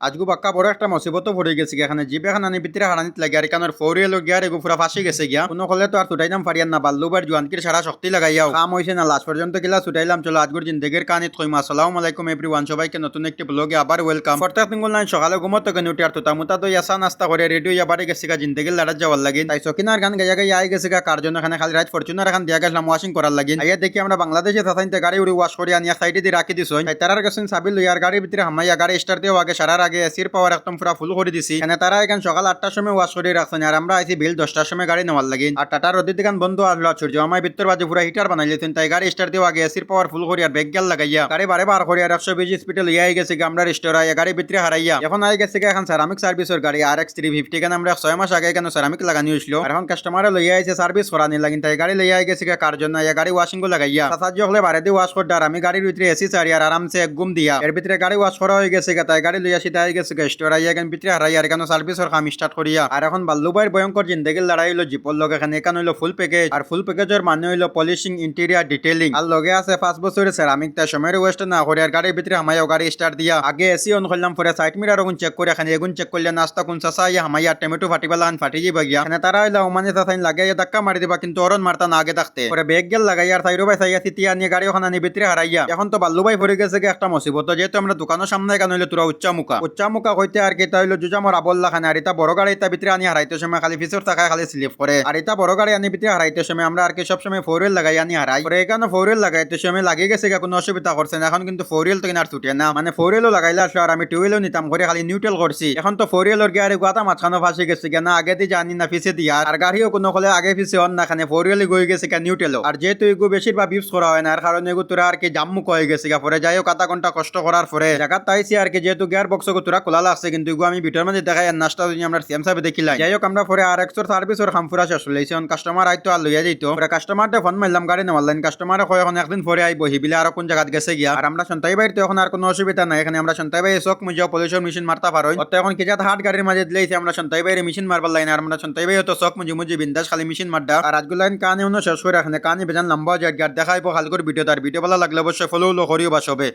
আজগু বাক্কা বড় একটা মুসিবত পড়ে গেছে গিয়া, এখানে জিপ এখানে আনি ভিতরে হারানিত লাগে আর এখানের ফৌরি এলো গিয়া রেগু পুরা ফাঁসি গেছে গিয়া। কোনো হলে তো আর ছুটাইলাম পারিয়ান না, বাল্লুবার জোয়ানকির সারা শক্তি লাগাইয়াও কাম হয়েছে না, লাস্ট পর্যন্ত কিলা ছুটাইলাম। চলো আজগুর জিন্দগির কাহিনী থইমা। আসসালামু আলাইকুম এভরিওয়ান, সবাইকে নতুন একটি ব্লগে আবার ওয়েলকাম। ফরতা সিঙ্গল নাইন সকালে ঘুমত থেকে উঠে আর তোতা মুতা তো ইয়াসা নাস্তা করে রেডি হইয়া বাড়ি গেছে গা জিন্দগির লাড়াত যাওয়ার লাগি। তাই সকিনার গান গাইয়া গাইয়া আই গেছে গা কার জন্য, এখানে খালি রাইট ফরচুনার এখন দিয়া গেছিলাম ওয়াশিং করার লাগি। আইয়া দেখি আমরা বাংলাদেশে থাসাইতে গাড়ি উড়ি ওয়াশ করি আনিয়া সাইডে দিয়ে রাখি দিছ। তারার গেছেন সাবিল লইয়ার গাড়ির ভিতরে হামাইয়া গাড়ি স্টার্ট দিয়ে আগে সারার আগে এসির পাওয়ার একদম পুরা ফুল করে দিছি। এখানে তারা এখান সকাল 8টার সময় ওয়াশ করে রাখছেন আর আমরা আইছি বিল 10টার সময় গাড়ি নেওয়ার লাগি। আর টাটার রোদের দিকান বন্ধ আসলো আর সূর্য আমার ভিতর বাজে পুরা হিটার বানাই লেছেন। তাই গাড়ি স্টার্ট দিয়ে আগে এসির পাওয়ার ফুল করি আর ব্রেক গেল লাগাইয়া গাড়ি বারে বার করি আর 120 স্পিডে লইয়া গেছে আমরা রেস্টোর আইয়া গাড়ি ভিতরে হারাইয়া এখন আই গেছে এখন সেরামিক সার্ভিসের গাড়ি RX 350। কেন আমরা 6 মাস আগে কেন সেরামিক লাগানি হইছিল আর এখন কাস্টমারে লইয়া আইছে সার্ভিস করানি লাগিন। তাই গাড়ি লইয়া গেছে কার জন্য, গাড়ি ওয়াশিং লাগাইয়া সাহায্য হলে বারে দিয়ে ওয়াশ করতে আর আমি গাড়ির ভিতরে এসি চারি আর আরামসে এক ঘুম দিয়া এর ভিতরে গাড়ি ওয়াশ করা হয়ে গেছে। তাই গাড়ি লইয়া সিধা আই গেছে স্টোর আইয়া এখন ভিতরে হারাইয়া আর কেন সার্ভিসের কাম স্টার্ট করিয়া। আর এখন বাল্লুবাইয়ের ভয়ঙ্কর জিন্দগির লড়াই হইলো জিপর লগে। এখানে এখানে হইলো ফুল প্যাকেজ আর ফুল প্যাকেজের মানে হইলো পলিশিং, ইন্টেরিয়ার ডিটেইলিং আর লগে আছে 5 বছরের সেরামিক। তাই সময়ের ওয়েস্ট না করে আর গাড়ির ভিতরে হামাইয়া গাড়ি স্টার্ট দিয়া আগে এসি অন করলাম, পরে সাইড মিরার ওগুন চেক করে এখানে এগুন চেক করলে নাস্তা কোন চাষা ইয়া হামাইয়া টমেটো ফাটিবালান ফাটি যাবা গিয়া। এখানে তারা হইলো ওমানে চাষাইন লাগাইয়া ধাক্কা মারি দিবা, কিন্তু অরন মারতা না আগে থাকতে পরে বেগ গেল লাগাইয়া আর সাইরো বাই সাইয়া সিতিয়া নিয়ে গাড়ি ওখানে নিয়ে ভিতরে হারাইয়া। এখন তো বাল্লুবাই ভরে গেছে একটা মুসিবত, যেহেতু আমরা দোকানের সামনে কেন হইলো তোরা উচ্চামুখা হইতে আর কেতা হইলো জুজামর আবল্লা খানে। আর এটা বড় গাড়ি এটা ভিতরে আনি হারাইতে সময় খালি ফিসর থাকা খালি স্লিপ করে। আর এটা বড় গাড়ি আনি ভিতরে হারাইতে সময় আমরা আর কি সব সময় ফোর হুইল লাগাই আনি হারাই। পরে এখানে ফোর হুইল লাগাইতে সময় লাগিয়ে গেছে কোনো অসুবিধা করছে না। এখন কিন্তু ফোর হুইল তো কিনার ছুটে না, মানে ফোর হুইলও লাগাইলে আসলো আর আমি টু হুইলও নিতাম করে খালি নিউট্রাল করছি। এখন তো ফোর হুইলের গিয়ারে গুয়াতা মাঝখানে ফাঁসি গেছে না, আগে দিয়ে জানি না পিছে দিয়া আর গাড়িও কোনো হলে আগে পিছে অন না, খানে ফোর হুইলে গই গেছে নিউট্রালও। আর যেহেতু এগু বেশিরভাগ ইউজ করা হয় না আর কারণ এগু তোরা আর কি জাম্মু হয়ে গেছে পরে যাইও আধা ঘন্টা কষ্ট করার পরে জায়গা তাইছি আর কি, যেহেতু গিয়ার বক্স তোরা খোলা লাগছে কিন্তু এগু আমি ভিতর মধ্যে দেখাই আর নাস্তা আমরা সেম সাবে দেখিলাই। যাই হোক আমরা পরে আর এক্সর সার্ভিসের খামফুরা শেষ হইছে। কাস্টমার আইতো আর লইয়া যাইতো পরে কাস্টমারটা ফোন মারলাম গাড়ি নেওয়ার লাইন। কাস্টমারে কয় এখন একদিন পরে আইব হিবিলে আর কোন জায়গাত গেছে গিয়া। আর আমরা সন্তাই বাড়ি তো এখন আর কোনো অসুবিধা নাই। এখানে আমরা সন্তাই বাড়ি চক মুজিয়া পলিশন মেশিন মারতা পারোই। অত এখন কি যাত হাট গাড়ির মাঝে দিলেইছে আমরা সন্তাই বাড়ি মেশিন মারবার লাইন আর আমরা সন্তাই বাড়ি তো চক মুজি বিন্দাস খালি মেশিন মারডা। আর আজগুলো লাইন কানে শেষ করে এখানে কানে বেজান লম্বা যায় গাড়ি দেখাইবো হালকর ভিডিও। তার ভিডিও ভালো লাগলে অবশ্যই ফলো করিও বা সবে।